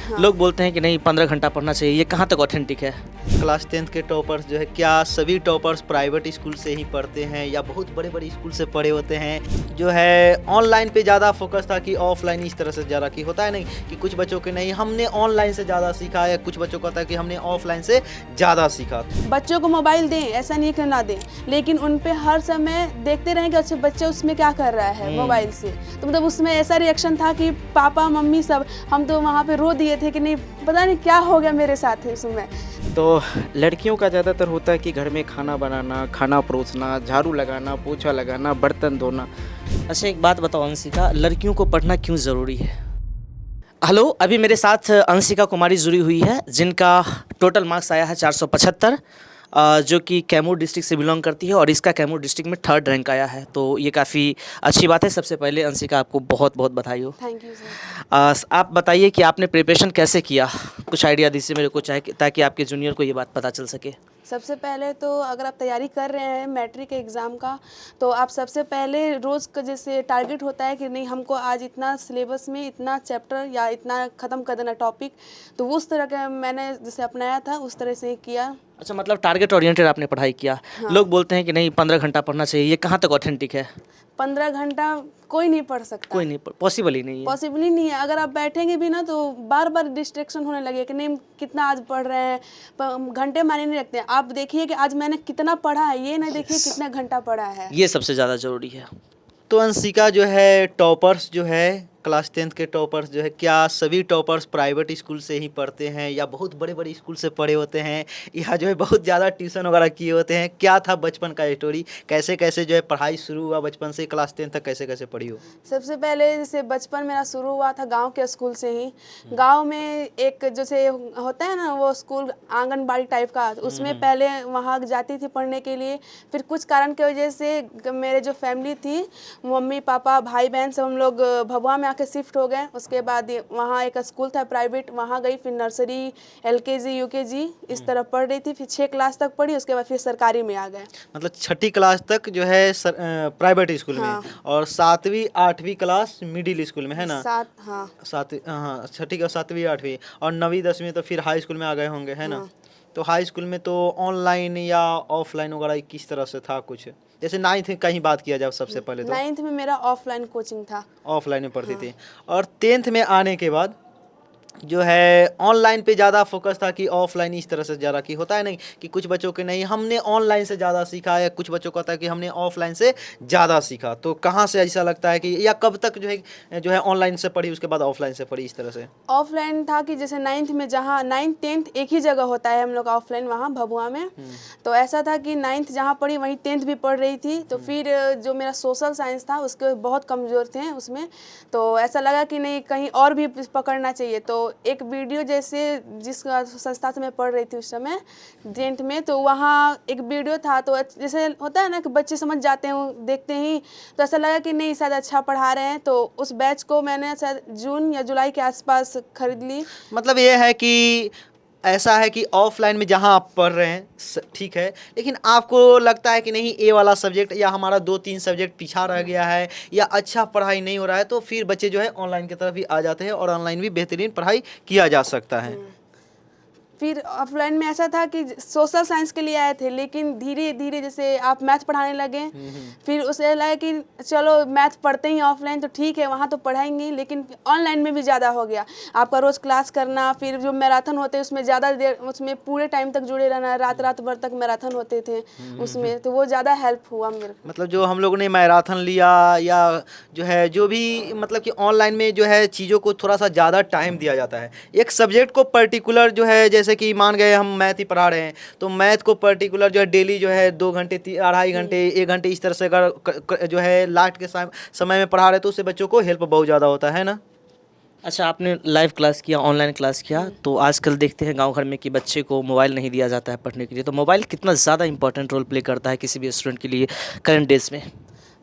हाँ। लोग बोलते हैं कि नहीं 15 घंटा पढ़ना चाहिए, ये कहाँ तक ऑथेंटिक है? क्लास 10th के टॉपर्स जो है, क्या सभी टॉपर्स प्राइवेट स्कूल से ही पढ़ते हैं या बहुत बड़े बड़े स्कूल से पढ़े होते हैं? जो है ऑनलाइन पे ज़्यादा फोकस था कि ऑफलाइन इस तरह से ज़्यादा की होता है नहीं कि कुछ बच्चों के नहीं हमने ऑनलाइन से ज़्यादा सीखा या कुछ बच्चों का था कि हमने ऑफलाइन से ज़्यादा सीखा। बच्चों को मोबाइल दें, ऐसा नहीं कि ना दें, लेकिन उन पे हर समय देखते रहें कि अच्छा बच्चा उसमें क्या कर रहा है मोबाइल से। तो मतलब उसमें ऐसा रिएक्शन था कि पापा मम्मी सब हम तो वहाँ पे रो दिए थे कि नहीं पता नहीं क्या हो गया मेरे साथ है उसमें। तो लड़कियों का ज़्यादातर होता है कि घर में खाना बनाना, खाना परोसना, झाड़ू लगाना, पोछा लगाना, बर्तन धोना। अच्छा एक बात बताओ अंशिका, लड़कियों को पढ़ना क्यों ज़रूरी है? हेलो, अभी मेरे साथ अंशिका कुमारी जुड़ी हुई है जिनका टोटल मार्क्स आया है 475, जो कि कैमूर डिस्ट्रिक्ट से बिलोंग करती है और इसका कैमूर डिस्ट्रिक्ट में 3rd रैंक आया है, तो ये काफ़ी अच्छी बात है। सबसे पहले अंशिका आपको बहुत बहुत बधाई हो। Thank you sir. आप बताइए कि आपने प्रिपरेशन कैसे किया, कुछ आइडिया दीजिए मेरे को, चाहे ताकि आपके जूनियर को ये बात पता चल सके। सबसे पहले तो अगर आप तैयारी कर रहे हैं मैट्रिक के एग्ज़ाम का, तो आप सबसे पहले रोज़ का जैसे टारगेट होता है कि नहीं हमको आज इतना सिलेबस में इतना चैप्टर या इतना ख़त्म कर देना टॉपिक, तो उस तरह का मैंने जैसे अपनाया था उस तरह से ही किया। अच्छा, मतलब टारगेट ओरिएंटेड आपने पढ़ाई किया। हाँ। लोग बोलते हैं कि नहीं 15 घंटा पढ़ना चाहिए, ये कहाँ तक ऑथेंटिक है? 15 घंटा कोई नहीं पढ़ सकता, कोई नहीं, पॉसिबल ही नहीं है। पॉसिबल ही नहीं है। अगर आप बैठेंगे भी ना तो बार बार डिस्ट्रैक्शन होने लगे कि नहीं कितना आज पढ़ रहे हैं, घंटे मायने नहीं रखते हैं। आप देखिए कि आज मैंने कितना पढ़ा है, ये नहीं देखिए कितना घंटा पढ़ा है। ये सबसे ज़्यादा ज़रूरी है। तो अंशिका जो है टॉपर्स जो है क्लास 10th के टॉपर्स जो है, क्या सभी टॉपर्स प्राइवेट स्कूल से ही पढ़ते हैं या बहुत बड़े बड़े स्कूल से पढ़े होते हैं या जो है बहुत ज़्यादा ट्यूशन वगैरह किए होते हैं? क्या था बचपन का स्टोरी, कैसे कैसे जो है पढ़ाई शुरू हुआ बचपन से क्लास 10th तक कैसे कैसे पढ़ी हो? सबसे पहले जैसे बचपन मेरा शुरू हुआ था गांव के स्कूल से ही। गांव में एक जैसे होता है ना वो स्कूल आंगनबाड़ी टाइप का, उसमें पहले वहाँ जाती थी पढ़ने के लिए। फिर कुछ कारण की वजह से मेरे जो फैमिली थी, मम्मी पापा भाई बहन सब हम लोग भभुआ में आके शिफ्ट हो गए। उसके बाद वहाँ एक स्कूल था प्राइवेट, वहाँ गई। फिर नर्सरी LKG UKG इस तरह पढ़ रही थी। फिर 6 क्लास तक पढ़ी, उसके बाद फिर सरकारी में आ गए। मतलब 6ठी क्लास तक जो है प्राइवेट स्कूल हाँ। में और 7वीं 8वीं क्लास मिडिल स्कूल में, है ना? हाँ 7 हाँ 6ठी का 7वीं 8वीं और 9वीं 10वीं तो फिर हाई स्कूल में आ गए होंगे, है ना? हाँ। तो हाई स्कूल में तो ऑनलाइन या ऑफलाइन वगैरह किस तरह से था कुछ? जैसे 9th का ही बात किया जाए सबसे पहले तो 9th में मेरा ऑफलाइन कोचिंग था। ऑफलाइन में पढ़ती थी और 10th में आने के बाद जो है ऑनलाइन पे ज़्यादा फोकस था कि ऑफलाइन इस तरह से ज़्यादा की होता है नहीं कि कुछ बच्चों के नहीं हमने ऑनलाइन से ज़्यादा सीखा या कुछ बच्चों का था कि हमने ऑफलाइन से ज़्यादा सीखा। तो कहाँ से ऐसा लगता है कि या कब तक जो है ऑनलाइन से पढ़ी उसके बाद ऑफलाइन से पढ़ी इस तरह से? ऑफलाइन था कि जैसे 9th में, जहाँ 9th 10th एक ही जगह होता है हम लोग का ऑफलाइन, वहाँ भभुआ में। तो ऐसा था कि 9th जहाँ पढ़ी वहीं 10th भी पढ़ रही थी। तो फिर जो मेरा सोशल साइंस था उसके बहुत कमज़ोर थे उसमें, तो ऐसा लगा कि नहीं कहीं और भी पकड़ना चाहिए। तो एक वीडियो जैसे जिस संस्था से मैं पढ़ रही थी उस समय 10th में, तो वहाँ एक वीडियो था। तो जैसे होता है ना कि बच्चे समझ जाते हैं देखते ही, तो ऐसा लगा कि नहीं शायद अच्छा पढ़ा रहे हैं। तो उस बैच को मैंने शायद जून या जुलाई के आसपास खरीद ली। मतलब ये है कि ऐसा है कि ऑफलाइन में जहाँ आप पढ़ रहे हैं ठीक है, लेकिन आपको लगता है कि नहीं ये वाला सब्जेक्ट या हमारा 2-3 सब्जेक्ट पीछा रह गया है या अच्छा पढ़ाई नहीं हो रहा है, तो फिर बच्चे जो है ऑनलाइन की तरफ भी आ जाते हैं और ऑनलाइन भी बेहतरीन पढ़ाई किया जा सकता है। फिर ऑफलाइन में ऐसा था कि सोशल साइंस के लिए आए थे, लेकिन धीरे धीरे जैसे आप मैथ पढ़ाने लगे, फिर उसे लगा कि चलो मैथ पढ़ते ही ऑफलाइन तो ठीक है वहाँ तो पढ़ाएंगे, लेकिन ऑनलाइन में भी ज़्यादा हो गया आपका रोज़ क्लास करना। फिर जो मैराथन होते हैं उसमें ज़्यादा देर, उसमें पूरे टाइम तक जुड़े रहना, रात रात भर तक मैराथन होते थे उसमें, तो वो ज़्यादा हेल्प हुआ मेरे को। मतलब जो हम लोगों ने मैराथन लिया या जो है जो भी मतलब कि ऑनलाइन में जो है चीज़ों को थोड़ा सा ज़्यादा टाइम दिया जाता है एक सब्जेक्ट को पर्टिकुलर जो है, जैसे कि मान गए हम मैथ ही पढ़ा रहे हैं तो मैथ को पर्टिकुलर जो है डेली जो है 2 घंटे 2.5 घंटे 1 घंटे इस तरह से अगर जो है लास्ट के समय में पढ़ा रहे तो उससे बच्चों को हेल्प बहुत ज़्यादा होता है ना? अच्छा, आपने लाइव क्लास किया, ऑनलाइन क्लास किया, तो आजकल देखते हैं गांव घर में कि बच्चे को मोबाइल नहीं दिया जाता है पढ़ने के लिए, तो मोबाइल कितना ज़्यादा इंपॉर्टेंट रोल प्ले करता है किसी भी स्टूडेंट के लिए करंट डेज में?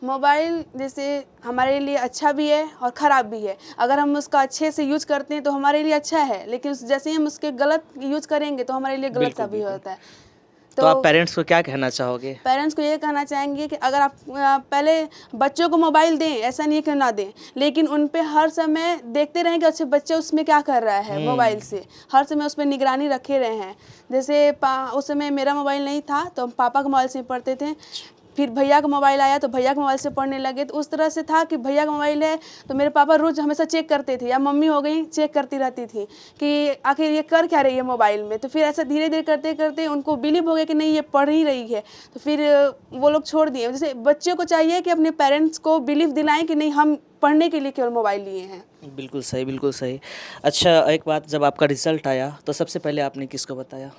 मोबाइल जैसे हमारे लिए अच्छा भी है और ख़राब भी है। अगर हम उसका अच्छे से यूज करते हैं तो हमारे लिए अच्छा है, लेकिन जैसे ही हम उसके गलत यूज करेंगे तो हमारे लिए गलत बिल्कुल, साबित बिल्कुल। होता है। तो आप पेरेंट्स को क्या कहना चाहोगे? पेरेंट्स को ये कहना चाहेंगे कि अगर आप पहले बच्चों को मोबाइल दें, ऐसा नहीं है कि ना दें, लेकिन उन पे हर समय देखते रहें कि अच्छे बच्चे उसमें क्या कर रहा है मोबाइल से, हर समय उस पर निगरानी रखे रहे हैं। जैसे उस समय मेरा मोबाइल नहीं था तो हम पापा के मोबाइल से पढ़ते थे, फिर भैया का मोबाइल आया तो भैया के मोबाइल से पढ़ने लगे। तो उस तरह से था कि भैया का मोबाइल है तो मेरे पापा रोज़ हमेशा चेक करते थे, या मम्मी हो गई चेक करती रहती थी कि आखिर ये कर क्या रही है मोबाइल में। तो फिर ऐसा धीरे धीरे करते करते उनको बिलीव हो गया कि नहीं ये पढ़ ही रही है, तो फिर वो लोग छोड़ दिए। जैसे बच्चों को चाहिए कि अपने पेरेंट्स को बिलीव दिलाएं कि नहीं हम पढ़ने के लिए केवल मोबाइल लिए हैं। बिल्कुल सही, बिल्कुल सही। अच्छा, एक बात, जब आपका रिजल्ट आया तो सबसे पहले आपने किसको बताया?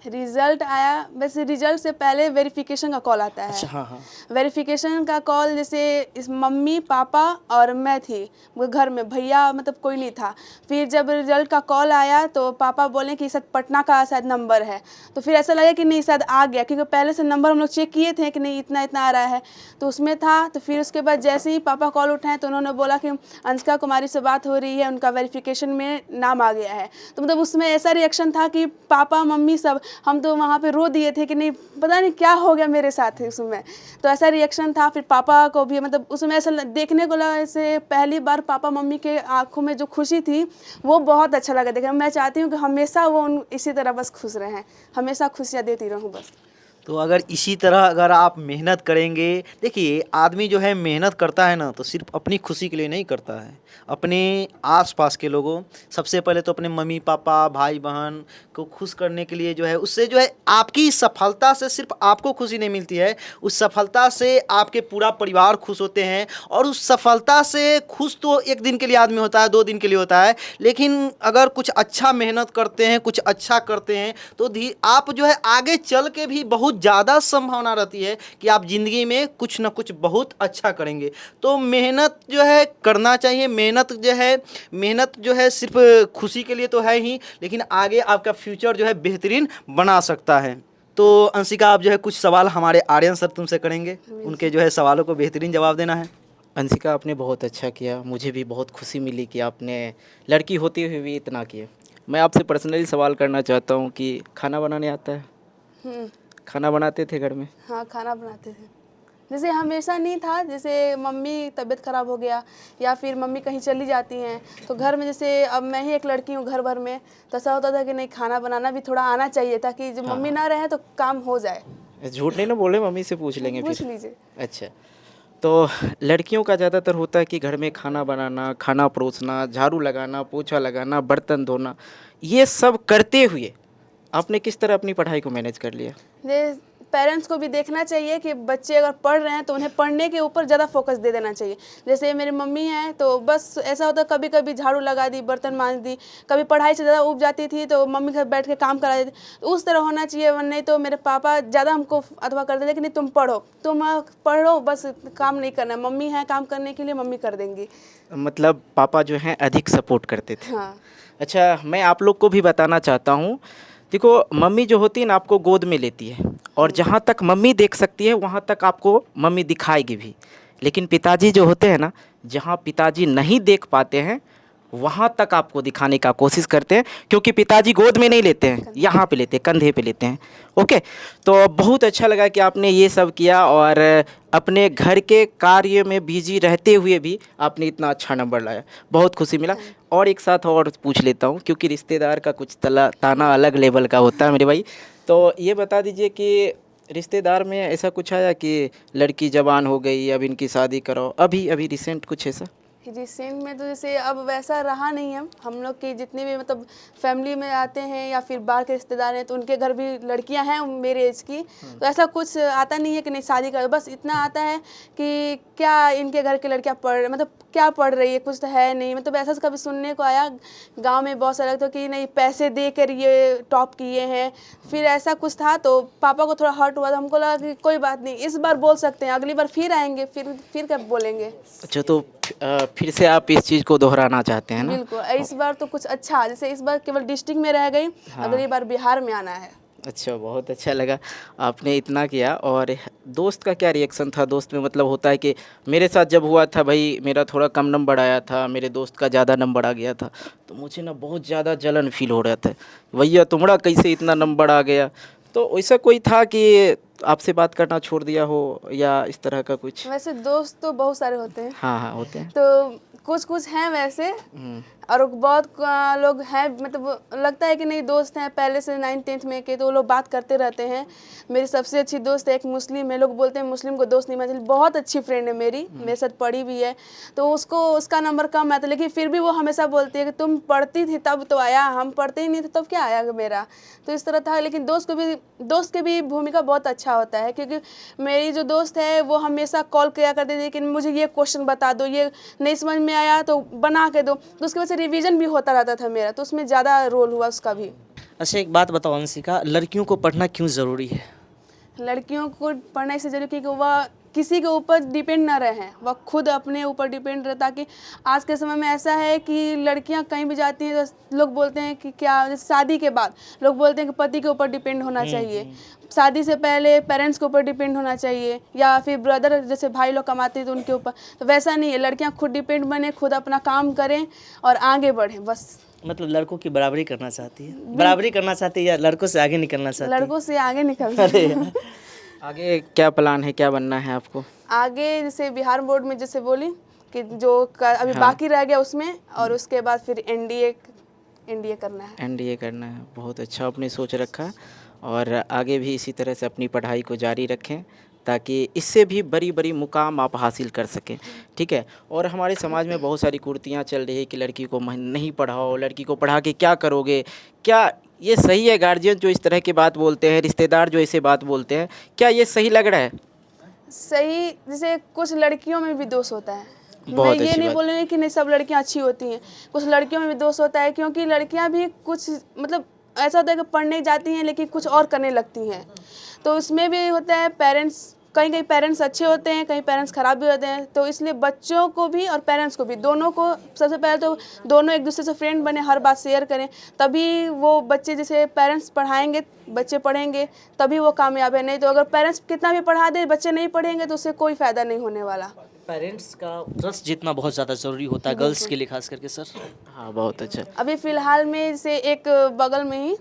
रिजल्ट आया, वैसे रिजल्ट से पहले वेरिफिकेशन का कॉल आता है। अच्छा, हाँ हाँ। वेरिफिकेशन का कॉल जैसे इस मम्मी पापा और मैं थी वो घर में, भैया मतलब कोई नहीं था। फिर जब रिजल्ट का कॉल आया तो पापा बोले कि शायद पटना का शायद नंबर है, तो फिर ऐसा लगा कि नहीं शायद आ गया, क्योंकि पहले से नंबर हम लोग चेक किए थे कि नहीं इतना इतना आ रहा है, तो उसमें था। तो फिर उसके बाद जैसे ही पापा कॉल उठाए तो उन्होंने बोला कि अंशिका कुमारी से बात हो रही है, उनका वेरिफिकेशन में नाम आ गया है। तो मतलब उसमें ऐसा रिएक्शन था कि पापा मम्मी सब हम तो वहाँ पे रो दिए थे कि नहीं पता नहीं क्या हो गया मेरे साथ उस समय, तो ऐसा रिएक्शन था। फिर पापा को भी मतलब उस समय ऐसा देखने को लगा, ऐसे पहली बार पापा मम्मी के आंखों में जो खुशी थी वो बहुत अच्छा लगा देखने। मैं चाहती हूँ कि हमेशा वो इसी तरह बस खुश रहें, हमेशा खुशियाँ देती रहूँ बस। तो अगर इसी तरह अगर आप मेहनत करेंगे, देखिए आदमी जो है मेहनत करता है ना तो सिर्फ अपनी खुशी के लिए नहीं करता है, अपने आसपास के लोगों, सबसे पहले तो अपने मम्मी पापा भाई बहन को खुश करने के लिए जो है, उससे जो है आपकी सफलता से सिर्फ आपको खुशी नहीं मिलती है, उस सफलता से आपके पूरा परिवार खुश होते हैं। और उस सफलता से खुश तो एक दिन के लिए आदमी होता है, 2 दिन के लिए होता है, लेकिन अगर कुछ अच्छा मेहनत करते हैं, कुछ अच्छा करते हैं तो आप जो है आगे चल के भी बहुत ज़्यादा संभावना रहती है कि आप ज़िंदगी में कुछ ना कुछ बहुत अच्छा करेंगे। तो मेहनत जो है करना चाहिए। मेहनत जो है सिर्फ खुशी के लिए तो है ही, लेकिन आगे आपका फ्यूचर जो है बेहतरीन बना सकता है। तो अंशिका, आप जो है कुछ सवाल हमारे आर्यन सर तुमसे करेंगे, उनके जो है सवालों को बेहतरीन जवाब देना है। अंशिका, आपने बहुत अच्छा किया, मुझे भी बहुत खुशी मिली कि आपने लड़की होते हुए भी इतना किया। मैं आपसे पर्सनली सवाल करना चाहता हूँ कि खाना बनाने आता है? खाना बनाते थे घर में? हाँ, खाना बनाते थे। जैसे हमेशा नहीं था, जैसे मम्मी तबीयत ख़राब हो गया या फिर मम्मी कहीं चली जाती हैं तो घर में, जैसे अब मैं ही एक लड़की हूँ घर भर में, तो ऐसा होता था कि नहीं खाना बनाना भी थोड़ा आना चाहिए ताकि जब मम्मी ना रहे तो काम हो जाए। झूठ नहीं ना बोले, मम्मी से पूछ लेंगे पूछ फिर। लीजिए। अच्छा, तो लड़कियों का ज़्यादातर होता है कि घर में खाना बनाना, खाना परोसना, झाड़ू लगाना, पोछा लगाना, बर्तन धोना, ये सब करते हुए आपने किस तरह अपनी पढ़ाई को मैनेज कर लिया? ये पेरेंट्स को भी देखना चाहिए कि बच्चे अगर पढ़ रहे हैं तो उन्हें पढ़ने के ऊपर ज़्यादा फोकस दे देना चाहिए। जैसे मेरी मम्मी हैं तो बस ऐसा होता कभी कभी झाड़ू लगा दी, बर्तन मांज दी, कभी पढ़ाई से ज़्यादा उब जाती थी तो मम्मी के साथ बैठ के काम करा देती, तो उस तरह होना चाहिए। नहीं तो मेरे पापा ज़्यादा हमको अथवा करते थे कि नहीं तुम पढ़ो बस, काम नहीं करना, मम्मी है काम करने के लिए, मम्मी कर देंगी। मतलब पापा जो हैं अधिक सपोर्ट करते थे। हाँ। अच्छा, मैं आप लोग को भी बताना चाहता हूँ, देखो मम्मी जो होती है ना आपको गोद में लेती है, और जहाँ तक मम्मी देख सकती है वहाँ तक आपको मम्मी दिखाएगी भी, लेकिन पिताजी जो होते हैं ना, जहाँ पिताजी नहीं देख पाते हैं वहाँ तक आपको दिखाने का कोशिश करते हैं, क्योंकि पिताजी गोद में नहीं लेते हैं, यहाँ पे लेते हैं, कंधे पे लेते हैं। ओके, तो बहुत अच्छा लगा कि आपने ये सब किया और अपने घर के कार्य में बिजी रहते हुए भी आपने इतना अच्छा नंबर लाया, बहुत खुशी मिला। और एक साथ और पूछ लेता हूँ, क्योंकि रिश्तेदार का कुछ ताना अलग लेवल का होता है मेरे भाई, तो ये बता दीजिए कि रिश्तेदार में ऐसा कुछ आया कि लड़की जवान हो गई, अब इनकी शादी करो, अभी रिसेंट कुछ ऐसा? रिसेंट में तो जैसे अब वैसा रहा नहीं है। हम लोग की जितने भी मतलब फैमिली में आते हैं या फिर बाहर के रिश्तेदार हैं तो उनके घर भी लड़कियां हैं मेरे एज की, तो ऐसा कुछ आता नहीं है कि नहीं शादी करो। बस इतना आता है कि क्या इनके घर की लड़कियां मतलब क्या पढ़ रही है, कुछ तो है नहीं। मतलब ऐसा कभी सुनने को आया गांव में बहुत सारा, तो कि नहीं पैसे दे कर ये टॉप किए हैं, फिर ऐसा कुछ था। तो पापा को थोड़ा हर्ट हुआ, तो हमको लगा कि कोई बात नहीं, इस बार बोल सकते हैं, अगली बार फिर आएंगे, फिर कब बोलेंगे। अच्छा, तो फिर से आप इस चीज़ को दोहराना चाहते हैं ना? बिल्कुल, इस बार तो कुछ अच्छा, जैसे इस बार केवल डिस्ट्रिक्ट में रह गई, अगली बार बिहार में आना है। अच्छा, बहुत अच्छा लगा आपने इतना किया। और दोस्त का क्या रिएक्शन था? दोस्त में मतलब होता है कि मेरे साथ जब हुआ था भाई, मेरा थोड़ा कम नंबर आया था, मेरे दोस्त का ज़्यादा नंबर आ गया था, तो मुझे ना बहुत ज़्यादा जलन फील हो रहा था, भैया तुम्हारा कैसे इतना नंबर आ गया। तो वैसा कोई था कि आपसे बात करना छोड़ दिया हो या इस तरह का कुछ? वैसे दोस्त तो बहुत सारे होते हैं, हाँ, हाँ, होते हैं। तो कुछ कुछ हैं वैसे, और बहुत लोग हैं, मतलब लगता है कि नहीं दोस्त हैं पहले से 9th-10th में के, तो वो लोग बात करते रहते हैं। मेरी सबसे अच्छी दोस्त है एक मुस्लिम है, लोग बोलते हैं मुस्लिम को दोस्त नहीं मानते, बहुत अच्छी फ्रेंड है मेरी, मेरे साथ पढ़ी भी है, तो उसको उसका नंबर कम आया था, लेकिन फिर भी वो हमेशा बोलती है कि तुम पढ़ती थी तब तो आया, हम पढ़ते ही नहीं थे तब क्या आया मेरा। तो इस तरह था, लेकिन दोस्त की भी भूमिका बहुत अच्छा होता है, क्योंकि मेरी जो दोस्त है वो हमेशा कॉल किया करती थी कि मुझे ये क्वेश्चन बता दो, ये नहीं समझ में आया तो बना के दो, तो उसकी वजह से रिवीजन भी होता रहता था मेरा, तो उसमें ज़्यादा रोल हुआ उसका भी। अच्छा एक बात बताओ अंशिका, लड़कियों को पढ़ना क्यों ज़रूरी है? लड़कियों को पढ़ना इससे जरूरी क्योंकि वह किसी के ऊपर डिपेंड ना रहे, वह खुद अपने ऊपर डिपेंड रहे, ताकि आज के समय में ऐसा है कि लड़कियां कहीं भी जाती हैं तो लोग बोलते हैं कि क्या, जैसे शादी के बाद लोग बोलते हैं कि पति के ऊपर डिपेंड होना चाहिए, शादी से पहले पेरेंट्स के ऊपर डिपेंड होना चाहिए, या फिर ब्रदर जैसे भाई लोग कमाते हैं तो उनके ऊपर, तो वैसा नहीं है, लड़कियां खुद डिपेंड बने, खुद अपना काम करें और आगे बढ़ें बस। मतलब लड़कों की बराबरी करना चाहती है, बराबरी करना चाहती है या लड़कों से आगे निकलना चाहती है? लड़कों से आगे निकल अरे यार। आगे क्या प्लान है, क्या बनना है आपको? आगे जैसे बिहार बोर्ड में जैसे बोली कि जो अभी बाकी रह गया उसमें, और उसके बाद फिर एनडीए करना है। एनडीए करना है, बहुत अच्छा आपने सोच रखा है, और आगे भी इसी तरह से अपनी पढ़ाई को जारी रखें ताकि इससे भी बड़ी बड़ी मुकाम आप हासिल कर सकें, ठीक है। और हमारे समाज में बहुत सारी कुरीतियाँ चल रही है कि लड़की को नहीं पढ़ाओ, लड़की को पढ़ा के क्या करोगे, क्या ये सही है? गार्जियन जो इस तरह की बात बोलते हैं, रिश्तेदार जो ऐसे बात बोलते हैं, क्या ये सही लग रहा है? सही, जैसे कुछ लड़कियों में भी दोष होता है, मैं बहुत ये अच्छी नहीं बात। बोलूँगी कि नहीं सब लड़कियां अच्छी होती हैं, कुछ लड़कियों में भी दोष होता है, क्योंकि लड़कियां भी कुछ मतलब ऐसा होता है कि पढ़ने जाती हैं लेकिन कुछ और करने लगती हैं, तो उसमें भी होता है पेरेंट्स, कहीं कहीं पेरेंट्स अच्छे होते हैं, कहीं पेरेंट्स ख़राब भी होते हैं, तो इसलिए बच्चों को भी और पेरेंट्स को भी, दोनों को सबसे पहले तो दोनों एक दूसरे से फ्रेंड बने, हर बात शेयर करें, तभी वो बच्चे, जैसे पेरेंट्स पढ़ाएंगे बच्चे पढ़ेंगे तभी वो कामयाब है, नहीं तो अगर पेरेंट्स कितना भी पढ़ा दे बच्चे नहीं पढ़ेंगे तो उससे कोई फ़ायदा नहीं होने वाला। पेरेंट्स का ट्रस्ट जीतना बहुत ज़्यादा ज़रूरी होता है गर्ल्स के लिए खास करके सर। हाँ, बहुत अच्छा। अभी फ़िलहाल में से एक बगल में ही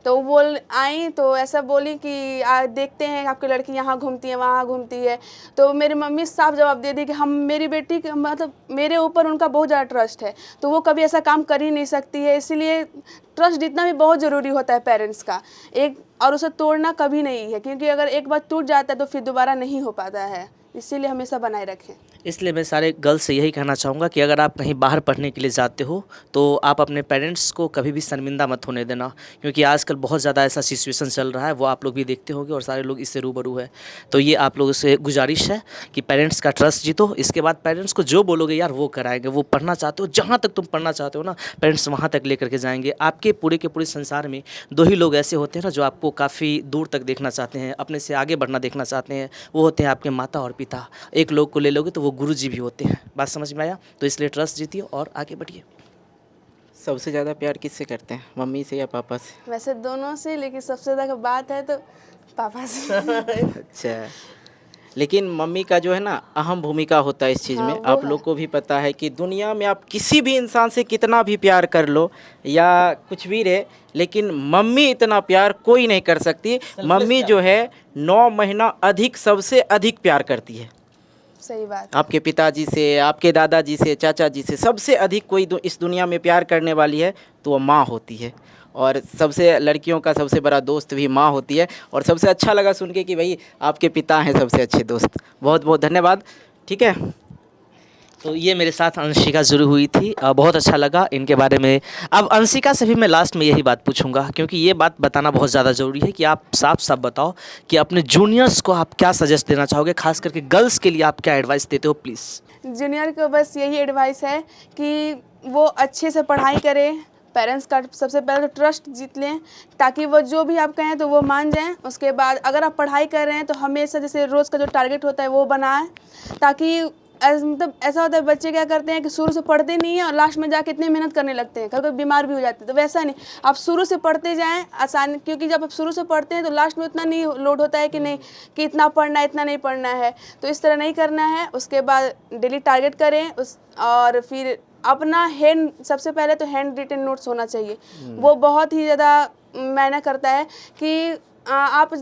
तो वो बोल आई, तो ऐसा बोली कि देखते हैं आपकी लड़की यहाँ घूमती है वहाँ घूमती है, तो मेरी मम्मी साफ जवाब दे दी कि हम, मेरी बेटी मतलब मेरे ऊपर उनका बहुत ज़्यादा ट्रस्ट है, तो वो कभी ऐसा काम कर ही नहीं सकती है, इसीलिए ट्रस्ट जीतना भी बहुत ज़रूरी होता है पेरेंट्स का एक, और उसे तोड़ना कभी नहीं है, क्योंकि अगर एक बार टूट जाता है तो फिर दोबारा नहीं हो पाता है, इसीलिए हमेशा बनाए रखें। इसलिए मैं सारे गर्ल्स से यही कहना चाहूँगा कि अगर आप कहीं बाहर पढ़ने के लिए जाते हो तो आप अपने पेरेंट्स को कभी भी शर्मिंदा मत होने देना, क्योंकि आजकल बहुत ज़्यादा ऐसा सिचुएशन चल रहा है, वो आप लोग भी देखते होंगे और सारे लोग इससे रूबरू है। तो ये आप लोगों से गुजारिश है कि पेरेंट्स का ट्रस्ट जीतो, इसके बाद पेरेंट्स को जो बोलोगे यार वो कराएंगे, वो पढ़ना चाहते हो जहाँ तक तुम पढ़ना चाहते हो ना पेरेंट्स वहाँ तक लेकर के जाएंगे। आपके पूरे के पूरे संसार में दो ही लोग ऐसे होते हैं ना जो आपको काफ़ी दूर तक देखना चाहते हैं, अपने से आगे बढ़ना देखना चाहते हैं, वो होते हैं आपके माता और पिता। एक लोग को ले लोगे तो वो गुरुजी भी होते हैं। बात समझ में आया? तो इसलिए ट्रस्ट जीतिए और आगे बढ़िए। सबसे ज़्यादा प्यार किससे करते हैं, मम्मी से या पापा से? वैसे दोनों से, लेकिन सबसे ज़्यादा बात है तो पापा से। अच्छा, लेकिन मम्मी का जो है ना अहम भूमिका होता है इस चीज़ हाँ, में। वो आप है। लोग को भी पता है कि दुनिया में आप किसी भी इंसान से कितना भी प्यार कर लो या कुछ भी रहे, लेकिन मम्मी इतना प्यार कोई नहीं कर सकती। मम्मी जो है 9 महीना अधिक, सबसे अधिक प्यार करती है। सही बात। आपके पिताजी से, आपके दादाजी से, चाचा जी से, सबसे अधिक कोई इस दुनिया में प्यार करने वाली है तो वो माँ होती है। और सबसे लड़कियों का सबसे बड़ा दोस्त भी माँ होती है। और सबसे अच्छा लगा सुन के कि भाई आपके पिता हैं सबसे अच्छे दोस्त। बहुत बहुत धन्यवाद। ठीक है, तो ये मेरे साथ अंशिका जुड़ी हुई थी, बहुत अच्छा लगा इनके बारे में। अब अंशिका से भी मैं लास्ट में यही बात पूछूंगा, क्योंकि ये बात बताना बहुत ज़्यादा ज़रूरी है कि आप साफ साफ बताओ कि अपने जूनियर्स को आप क्या सजेस्ट देना चाहोगे, खास करके गर्ल्स के लिए आप क्या एडवाइस देते हो प्लीज़? जूनियर को बस यही एडवाइस है कि वो अच्छे से पढ़ाई करें, पेरेंट्स का सबसे पहले तो ट्रस्ट जीत लें, ताकि वो जो भी आप कहें तो वो मान जाएं। उसके बाद अगर आप पढ़ाई कर रहे हैं तो हमेशा जैसे रोज़ का जो टारगेट होता है वो बनाएं, ताकि मतलब ऐसा होता है बच्चे क्या करते हैं कि शुरू से पढ़ते नहीं हैं और लास्ट में जाके इतनी मेहनत करने लगते हैं, कभी बीमार भी हो जाते हैं। तो वैसा नहीं, आप शुरू से पढ़ते जाएं आसान, क्योंकि जब आप शुरू से पढ़ते हैं तो लास्ट में उतना नहीं लोड होता है कि नहीं कि इतना पढ़ना है इतना नहीं पढ़ना है, तो इस तरह नहीं करना है। उसके बाद डेली टारगेट करें और फिर अपना सबसे पहले तो हैंड रिटन नोट्स होना चाहिए, वो बहुत ही ज़्यादा मायने करता है कि आप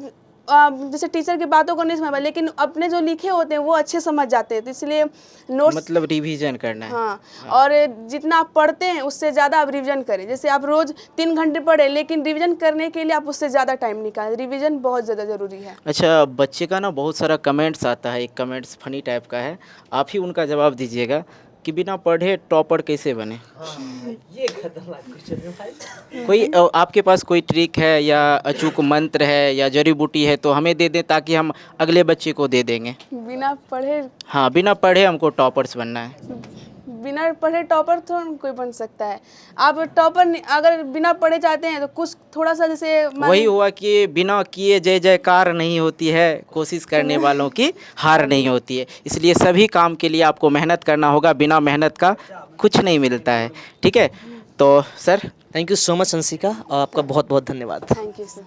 जैसे टीचर की बातों को नहीं समझ पाए, लेकिन अपने जो लिखे होते हैं वो अच्छे समझ जाते हैं, तो इसलिए नोट्स मतलब रिवीजन करना है। हाँ, और जितना आप पढ़ते हैं उससे ज़्यादा आप रिवीजन करें। जैसे आप रोज़ 3 घंटे पढ़े, लेकिन रिवीजन करने के लिए आप उससे ज़्यादा टाइम निकालें। रिवीजन बहुत ज़्यादा ज़रूरी है। अच्छा, बच्चे का ना बहुत सारा कमेंट्स आता है, एक कमेंट्स फनी टाइप का है, आप ही उनका जवाब दीजिएगा कि बिना पढ़े टॉपर कैसे बने। ये खतरनाक क्वेश्चन है भाई। कोई आपके पास कोई ट्रिक है या अचूक मंत्र है या जड़ी बूटी है तो हमें दे दें, ताकि हम अगले बच्चे को दे देंगे। बिना पढ़े हाँ, बिना पढ़े हमको टॉपर्स बनना है। बिना पढ़े टॉपर थोड़ा कोई बन सकता है। आप टॉपर अगर बिना पढ़े चाहते हैं तो कुछ थोड़ा सा जैसे वही हुआ कि बिना किए जय जयकार नहीं होती है, कोशिश करने वालों की हार नहीं होती है। इसलिए सभी काम के लिए आपको मेहनत करना होगा, बिना मेहनत का कुछ नहीं मिलता है। ठीक है, तो sir thank you so much Anshika, आपका बहुत बहुत धन्यवाद। Thank you sir.